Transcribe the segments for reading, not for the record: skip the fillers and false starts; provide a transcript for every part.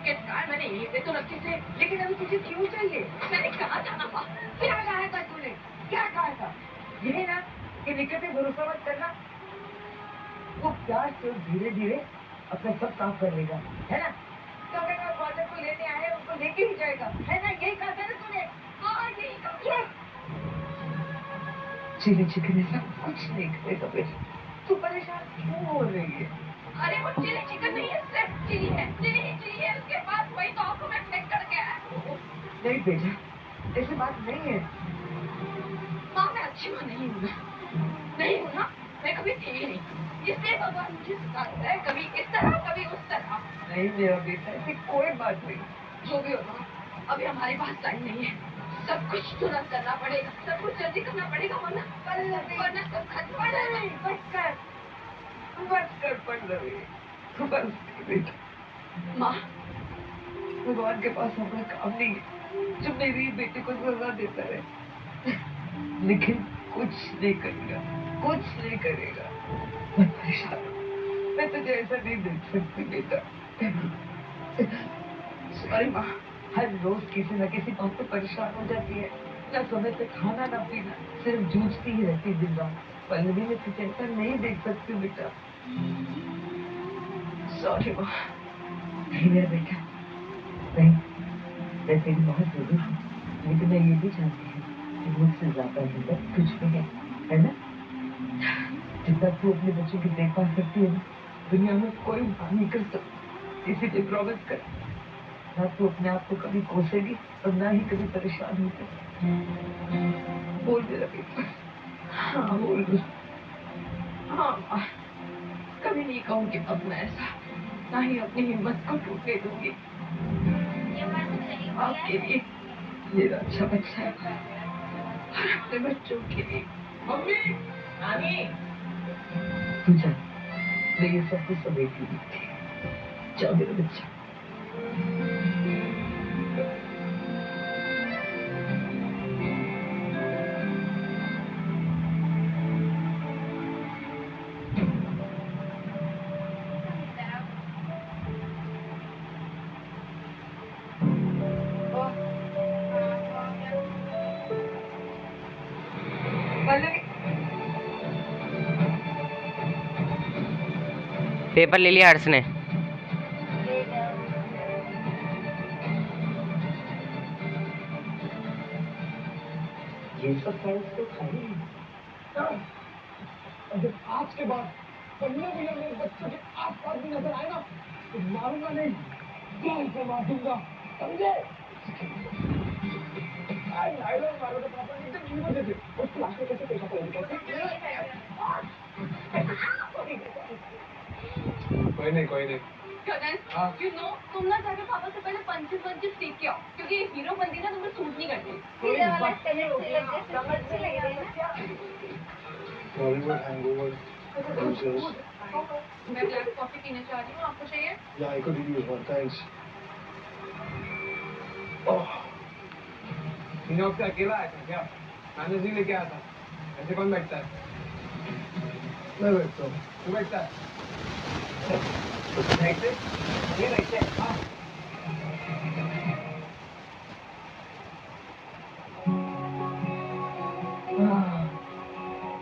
Suitcase कहा है मैंने यहीं पे तो रखी थे। लेकिन अभी तुझे क्यों चाहिए? मैंने कहा था ना माँ। क्या कहा था तूने? क्या कहा था? यही ना कि निकल पे भरोसा मत करना। वो प्यार से धीरे धीरे अपना सब काम कर लेगा, है ना? तो अगर मैं फादर को लेने आए उनको लेके ही जाएगा, है ना? यही कहा था ना तूने? हाँ यही कहा। चिली चिकन ऐसा कुछ नहीं करेगा बेटा। तू परेशान क्यों हो रही है? अरे वो चिली चिकन नहीं है, सिर्फ चिली है। चिली ही चिली है उसके पास, वही तो आंखों में फेंक कर गया है। नहीं बेटा, ऐसी बात नहीं है। माँ मैं अच्छी माँ नहीं हूँ ना। नहीं हूँ ना, मैं कभी थी ही नहीं। इसलिए भगवान मुझे सिखाता है, कभी इस तरह कभी उस तरह। नहीं मेरा बेटा, ऐसी कोई बात नहीं। जो भी हो माँ, अभी हमारे पास टाइम नहीं है। सब कुछ तुरंत करना पड़ेगा, सब कुछ जल्दी करना पड़ेगा, वरना सब खत्म हो जाएगा। बस कर पल्लवी, बस कर बेटा। माँ, भगवान के पास हमारा काम नहीं है जो मेरी बेटे को सजा देता रहे, लेकिन कुछ नहीं करेगा, कुछ नहीं करेगा। मत परेशान हो, मैं तुझे ऐसा नहीं देख सकती बेटा। सॉरी माँ, हर रोज किसी न किसी बात पे परेशान हो जाती है। ना समय पे खाना ना पीना, सिर्फ जूझती ही रहती दिन रात। पल्लवी मैं तुझे ऐसा नहीं देख सकती बेटा। सॉरी माँ। नहीं मेरा बेटा, नहीं, मैं तेरी माँ जरूर हूँ, लेकिन मैं ये भी जानती हूँ कि मुझसे ज्यादा हिम्मत तुझ में है ना? जितना तू अपने बच्चों की देखभाल करती है ना, दुनिया में कोई माँ नहीं कर सकती। इसीलिए प्रॉमिस कर, ना तू अपने आप को कभी कोसेगी और ना ही कभी परेशान होगी। बोल मेरा बेटा। हाँ बोल। हाँ माँ, कभी नहीं कहूँगी अब मैं ऐसा, ना ही अपनी हिम्मत को टूटने दूंगी। आपके लिए मेरा अच्छा बच्चा है और अपने बच्चों के लिए। मम्मी, नानी, तू जा, मैं ये सब कुछ समेट लूंगी। जाओ मेरा बच्चा। पेपर ले लिया हर्ष ने। ये सब फाइल्स तो खाली है। अगर आज के बाद पल्लवी या मेरे बच्चों के आसपास भी नजर आए ना, तो मारूंगा नहीं, जान से मार दूंगा, समझे? नायलॉन मारो तो पापा ने एकदम हीरो जैसे। उस क्लास में कैसे पेश आता है? कोई नहीं। You know, तुम ना जाके पापा से पहले पंचेस वंचेस सीख के आओ, क्योंकि ये हीरो बनती ना तुम्हें सूट नहीं करती। समझ में नहीं आता क्या? Bollywood hangover. मैं ब्लैक कॉफी पीना चाह रही हूँ, आपको चाहिए? Yeah, I could use one, thanks. New York से अकेला आया था क्या? मैनेज नहीं लेके आया था? ऐसे कौन बैठता है? मैं बैठता हूँ। तू बैठता है? बैठते? ये बैठते? हाँ।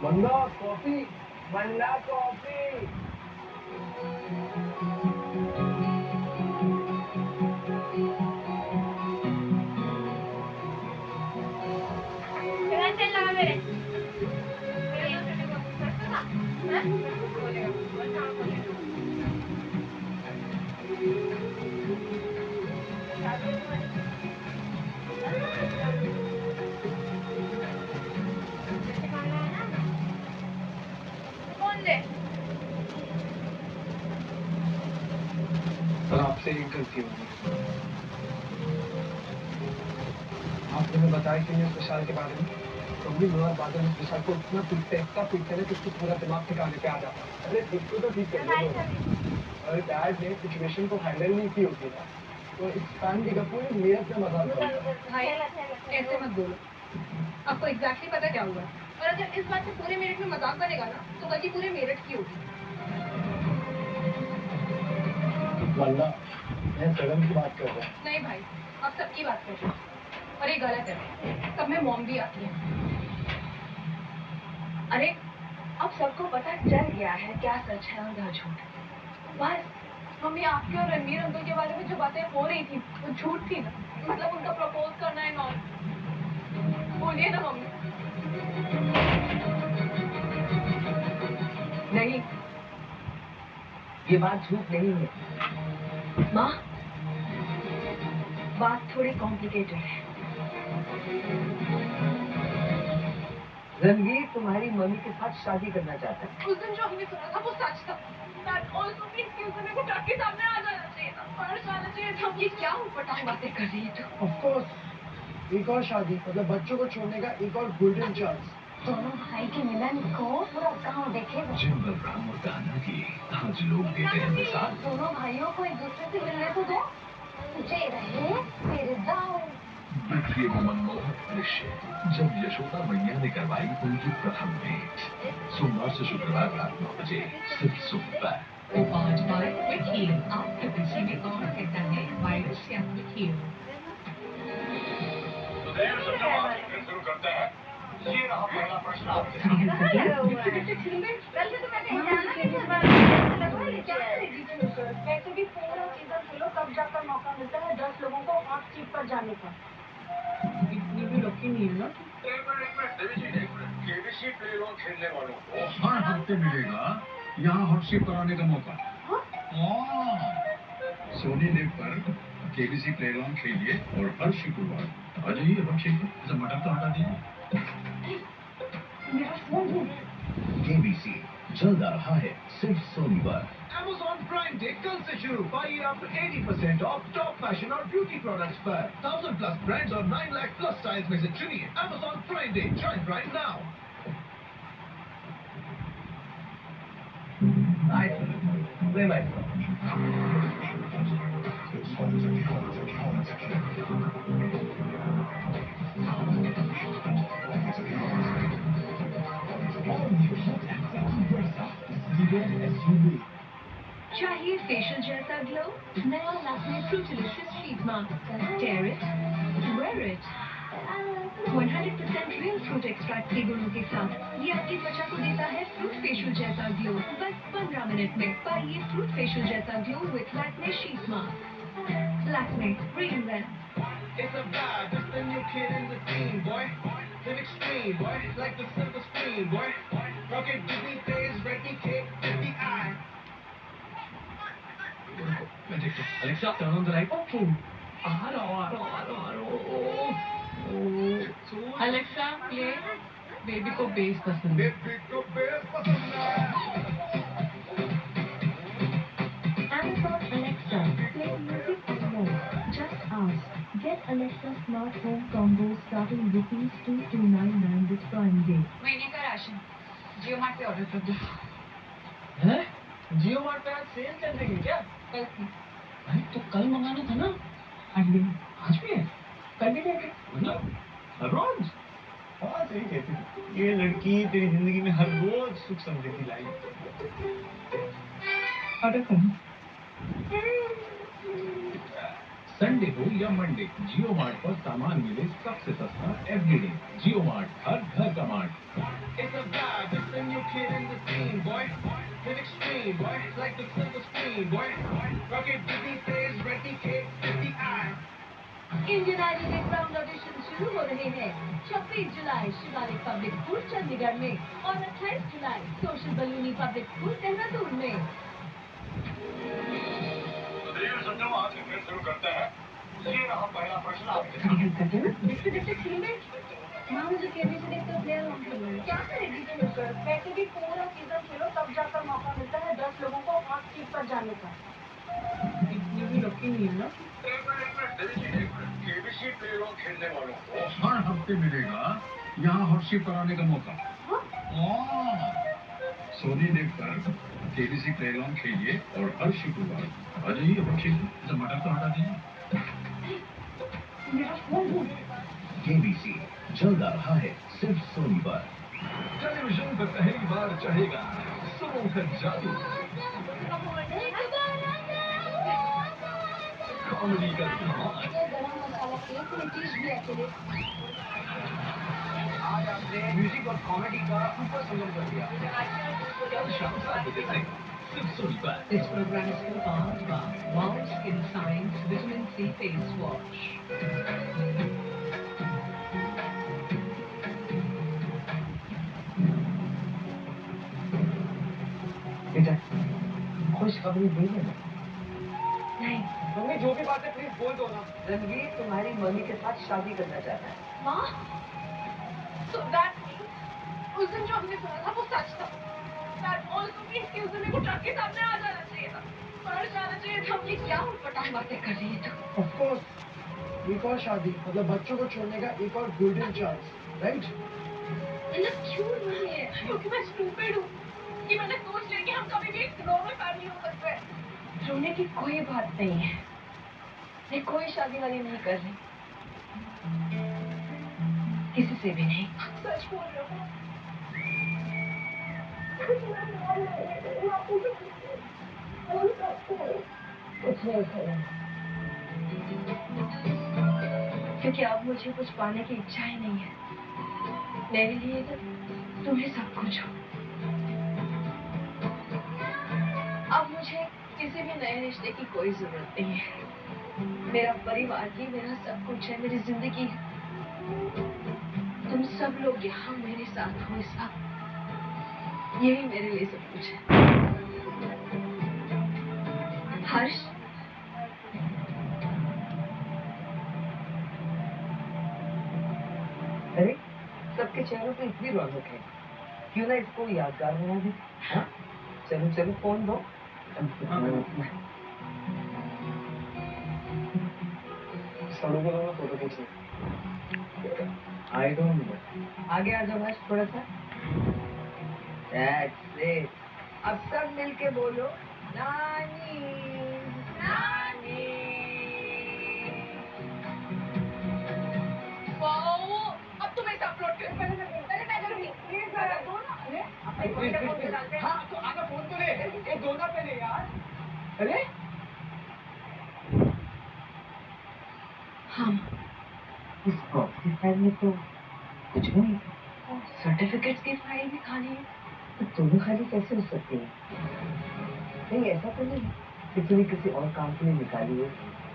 बंदा कॉफी, बंदा कॉफी। और आपसे एक गलती होगी। आपने हमें बताया कि मैं विशाल के बारे में, तो भी लोअर बादल में विशाल को इतना पीटते ना कि उसको पूरा दिमाग ठिकाने पे आ जाता। अरे बिल्कुल तो ठीक है। और डैड ने सिचुएशन को हैंडल नहीं की होती ना, तो इस फैमिली का पूरी मेहनत में मजा आता। भाई ऐसे मत बोलो, आपको एग्जैक्टली पता क्या हुआ, और अगर इस बात से पूरे मेरिट में मजाक बनेगा ना, तो गलती पूरे मेरिट की होगी। वरना मैं सडन की बात कर रहा हूँ। नहीं भाई, आप सबकी बात कर रहे हैं और ये गलत है। सब में मॉम भी आती है। अरे अब सबको पता चल गया है क्या सच है और क्या झूठ। बस मम्मी, आपके और रणवीर अंकल के बारे में जो बातें हो रही थी वो झूठ थी ना? मतलब उनका प्रपोज करना है नॉन। बोलिए ना मम्मी। नहीं, ये बात झूठ नहीं है माँ। बात थोड़ी कॉम्प्लिकेटेड है। रणवीर तुम्हारी मम्मी के साथ शादी करना चाहता है। उस दिन जो हमने सुना था वो सच था। That also means कि उस दिन को ट्रक के सामने आ जाना चाहिए था, पर्स आना चाहिए था। ये क्या ऊपर बातें कर रही है तू? Of course, एक और शादी मतलब बच्चों को छोड़ने का एक और गोल्डन चांस। दोनों भाई के मिलन को पूरा गांव देखेगा। जिन बलराम और कान्हा की आज लोग देते हैं मिसाल। दोनों भाइयों को एक दूसरे से मिलने तो दो। जे रहे मेरे दाऊ। देखिए वो मनमोहक दृश्य जब यशोदा मैया ने करवाई उनकी प्रथम भेंट। सोमवार से शुक्रवार रात 9 बजे सिर्फ सुपर पर। उपाज बाय विकील आपके पीछे में कौन कहता है वायरस या विकील। शुरू करते हैं। ये रहा पहला प्रश्न आपके वैसे भी पूरा सीजन खेलो तब जाकर मौका मिलता है 10 लोगों को हॉट सीट पर जाने का। इतनी भी लकी नहीं है ना। केबीसी प्लेलॉन खेलने वालों को हर हफ्ते मिलेगा यहाँ हॉट सीट पर आने का मौका। सोनी लिव पर केबीसी प्लेलॉन खेलिए और हर शुक्रवार आ जाइए हॉट सीट पर। मटर तो हटा दीजिए। केबीसी जल्द आ रहा है सिर्फ सोनी पर। Amazon Prime Day कल से शुरू। पाइए आप 80% ऑफ टॉप फैशन और ब्यूटी प्रोडक्ट्स पर 1000 प्लस ब्रांड्स और 9 लाख प्लस स्टाइल्स में से चुनिए। Amazon Prime Day, join Prime now। चाहिए फेशियल जैसा ग्लो? नया Lakme fruitilicious sheet mask. Dare it, wear it। 100% real fruit extract के गुणों के साथ ये आपकी त्वचा को देता है फ्रूट फेशियल जैसा ग्लो। बस 15 मिनट में पाइए फ्रूट फेशियल जैसा glow with Lakme sheet mask. Lakme, bring them। It's a vibe, it's the new kid in the scene, boy. Live extreme, boy, like the silver screen, boy. Rocket Disney plays, Redmi cake, 50i। Alexa, turn on the light. Okay। Alexa play baby को base पसंद है। Baby को base पसंद है। Amazon Alexa, play music and more. Just ask. Get Alexa smart home combo starting ₹2299 this Prime Day. महीने का ration जियो mart पे order कर दो। हैं? जियो मार्ट पे आज सेल चल रही है क्या? कल से। अरे तो कल मंगाना था ना। आज भी। आज भी है? कल भी जाएगा? मतलब हर रोज? हाँ सही कहती है। ये लड़की तेरी जिंदगी में हर रोज सुख समृद्धि लाई। ऑर्डर करो। संडे हो या मंडे, जियो मार्ट पर सामान मिले सबसे सस्ता एवरीडे। जियो मार्ट, हर घर का mart. It's a vibe, it's the new kid in the scene, boy. Live extreme, boy, like the silver screen, boy. Rocket Disney plays, Redmi cake, 50i। Indian idol के ground audition शुरू हो रहे हैं 26 जुलाई Shivalik public school Chandigarh में और 28 जुलाई social Baluni public school Dehradun में। आज फिर शुरू करते हैं। ये रहा पहला प्रश्न आपके देखते खेलेंगे। माँ मुझे केबीसी देखकर प्लेयर ऑन खेलना है। क्या करेगी खेलकर? वैसे भी पूरा सीजन खेलो तब जाकर मौका मिलता है 10 लोगों को हॉट सीट पर जाने का। इतनी भी लकी नहीं है ना। केबीसी प्लेलॉन खेलने वालों को हर हफ्ते मिलेगा यहाँ हॉट सीट पर आने का मौका। सोनी लिव पर केबीसी प्लेलॉन खेलिए और हर शुक्रवार आ जाइए हॉट सीट पर। मटर तो हटा दीजिए। केबीसी जल्द आ रहा है सिर्फ सोनी पर। टेलीविजन पर पहली बार चढ़ेगा सोनू का जादू। कॉमेडी का धमाल। ये गरम मसाला एक डिश भी अकेले आज आपने म्यूजिक और कॉमेडी का सुपर संगम कर दिया। कल शाम 7 बजे से सिर्फ सोनी पर। This program is sponsored by Wow Skin Science Vitamin C Face Wash. बेटा, खुशखबरी दी है ना? नहीं। मम्मी जो भी बात है प्लीज बोल दो ना। रणवीर तुम्हारी मम्मी के साथ शादी करना चाहता है। माँ, so that means उस दिन जो हमने सुना था वो सच था। That also means कि उस दिन मेरे को ट्रक के सामने आ जाना चाहिए था। मर जाना चाहिए था। ये क्या उटपटांग बातें कर रही है तू? Of course, एक और शादी मतलब बच्चों को छोड़ने का एक और गोल्डन चांस, राइट? मतलब क्यों रो रही है? क्योंकि मैं स्टूपिड हूँ कि मैंने सोच लिया कि हम कभी भी एक नॉर्मल फैमिली हो सकते हैं। रोने की कोई बात नहीं है। मैं कोई शादी वादी नहीं कर रही, किसी से भी नहीं। सच बोल रहा हूँ। कुछ नहीं करें। क्योंकि अब मुझे कुछ पाने की इच्छा ही नहीं है। मेरे लिए तो तुम ही सब कुछ हो। अब मुझे किसी भी नए रिश्ते की कोई जरूरत नहीं है। मेरा परिवार ही मेरा सब कुछ है, मेरी जिंदगी है। तुम सब लोग यहाँ मेरे साथ हो इस वक्त, यही मेरे लिए सब कुछ है। हर्ष, अरे सबके चेहरों पे इतनी रौनक है, क्यों ना इसको यादगार बना दे? हाँ? चलो चलो फोन दो। सड़ों को मैं फोटो खींच आई डोंट नो। आगे आ जाओ बस थोड़ा सा। That's it. अब सब मिलके बोलो नानी नानी। वाओ, अब तुम ऐसा अपलोड करो। पहले मैं करूँगी। प्लीज दो ना। अरे हाँ तो आगे फोन तो ले। ये दो ना पहले यार। अरे हाँ, इस कॉपी फाइल में तो कुछ भी नहीं। सर्टिफिकेट्स की फाइल भी खाली है। तो तुम्हें खाली कैसे हो सकती है? नहीं ऐसा तो नहीं कि तूने किसी और काम के लिए निकाली हो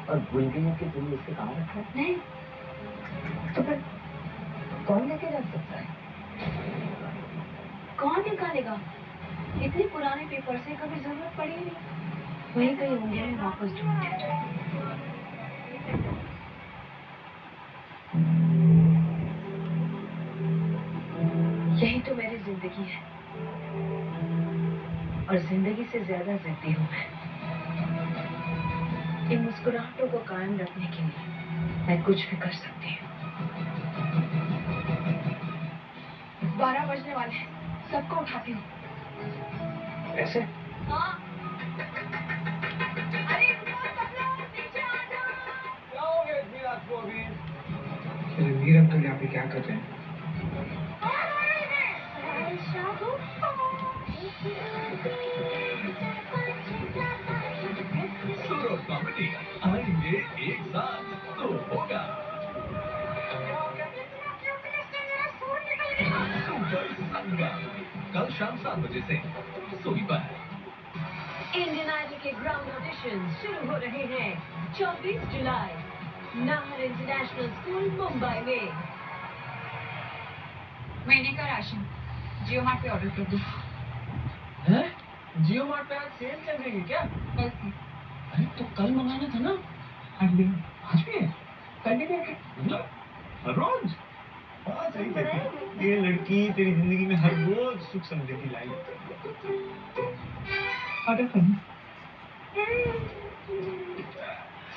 और भूल गई हो कि तुमने इसके कहाँ रखा है? नहीं, तो फिर कौन लेके जा सकता है? कौन निकालेगा? इतने पुराने पेपर से कभी जरूरत पड़ी ही नहीं। वहीं कहीं होंगे, मैं वापस ढूंढती हूँ। यही तो मेरी जिंदगी है और जिंदगी से ज्यादा जिद्दी हूँ मैं। इन मुस्कुराहटों को कायम रखने के लिए मैं कुछ भी कर सकती हूँ। 12 बजने वाले हैं, सबको उठाती हूँ। ऐसे? हाँ। अरे रुको सब लोग, नीचे आ जाओ। क्या हो गया इतनी रात को अभी? रणवीर अंकल यहाँ पे क्या कर रहे हैं? कौन आ रहे हैं? शादू। सुरो कॉमेडी आएंगे एक साथ तो होगा सुपर संगम। कल शाम 7 बजे से सोनी पर। इंडियन आइडल के ग्राउंड ऑडिशन शुरू हो रहे हैं 24 जुलाई नाहर इंटरनेशनल स्कूल मुंबई में। महीने का राशन जियो मार्ट पे ऑर्डर कर दो। हैं? जियो मार्ट पे आज सेल चल रही है क्या? कल से। अरे तो कल मंगाना था ना। आज भी है? कंटिन्यू है? मतलब हर रोज? हाँ सही कहती है। ये लड़की तेरी जिंदगी में हर रोज सुख समृद्धि लाई। ऑर्डर करना।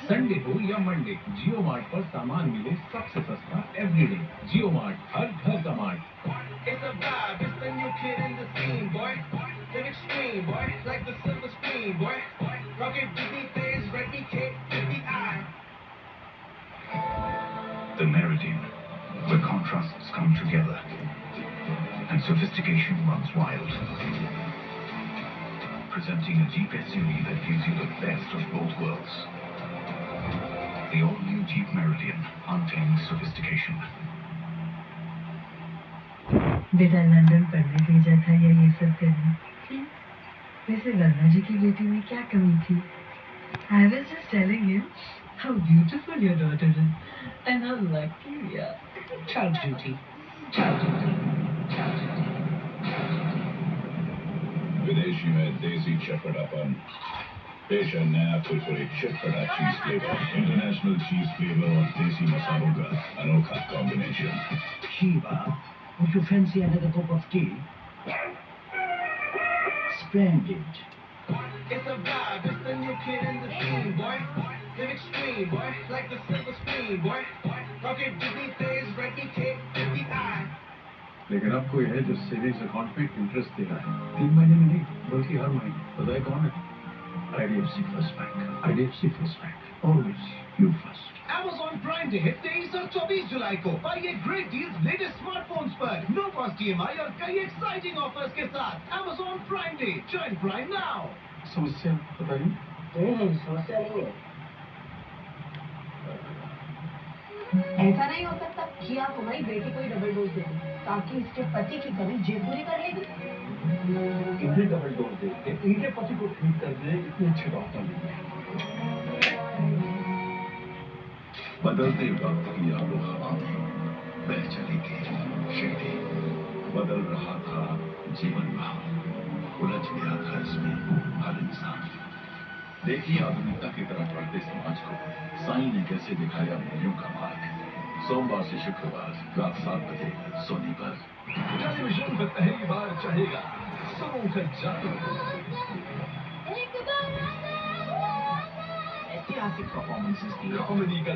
संडे हो या मंडे, जियो मार्ट पर सामान मिले सबसे सस्ता एवरीडे। जियो मार्ट, हर घर का mart. It's a vibe, it's the new kid in the scene, boy. Live extreme, boy, like the silver screen, boy. Rocket Disney fans, ready, kick, 50i. The Meridian, where contrasts come together and sophistication runs wild. Presenting a Jeep SUV that gives you the best of both worlds. The all-new Jeep Meridian, untamed sophistication. बेटा London पढ़ने भेजा था या ये सब करने? वैसे वर्मा जी की बेटी में क्या कमी थी? I was just telling him how beautiful your daughter is and how lucky we are. Child duty. Child duty. Child duty. विदेशी में देसी चटपटापन, पेश है नया कुरकुरे चटपटा चीज फ्लेवर, इंटरनेशनल चीज फ्लेवर और देसी मसालों का अनोखा combination. Shiva, would you fancy another cup of tea? Splendid. It's a vibe, it's the new kid in the scene, boy. Live extreme, boy, like the silver screen, boy. Rocket Disney plays, Reggie Cake, 50i. लेकिन अब कोई है जो savings account में interest दे रहा है, 3 महीने में नहीं बल्कि हर महीने। पता है कौन है? IDFC First Bank। IDFC First Bank, always you first। Amazon Prime Day hit तेईस और 24 जुलाई को पाइए ग्रेट डील्स लेटेस्ट स्मार्टफोन्स पर, नो कॉस्ट EMI और कई एक्साइटिंग ऑफर्स के साथ। Amazon Prime Day, join prime now. समस्या पता नहीं। समस्या नहीं है। ऐसा नहीं हो सकता कि आप हमारी बेटी को ही डबल डोज दे दें ताकि इसके पति की कमी जेब पूरी कर लेगी। इन्हें डबल डोज देते, इनके पति को ठीक कर दे, इतने अच्छे डॉक्टर नहीं है। बदलते वक्त की आबो हवा में बह चली थी शक्ति। बदल रहा था जीवन भाव, उलझ गया था इसमें हर इंसान। देखिए आधुनिकता की तरफ बढ़ते समाज को साईं ने कैसे दिखाया मूल्यों का मार्ग। सोमवार से शुक्रवार रात 7 बजे सोनी पर। टेलीविजन पर पहली बार चढ़ेगा सोनू का जादू। ऐतिहासिक परफॉर्मेंसेस की कॉमेडी का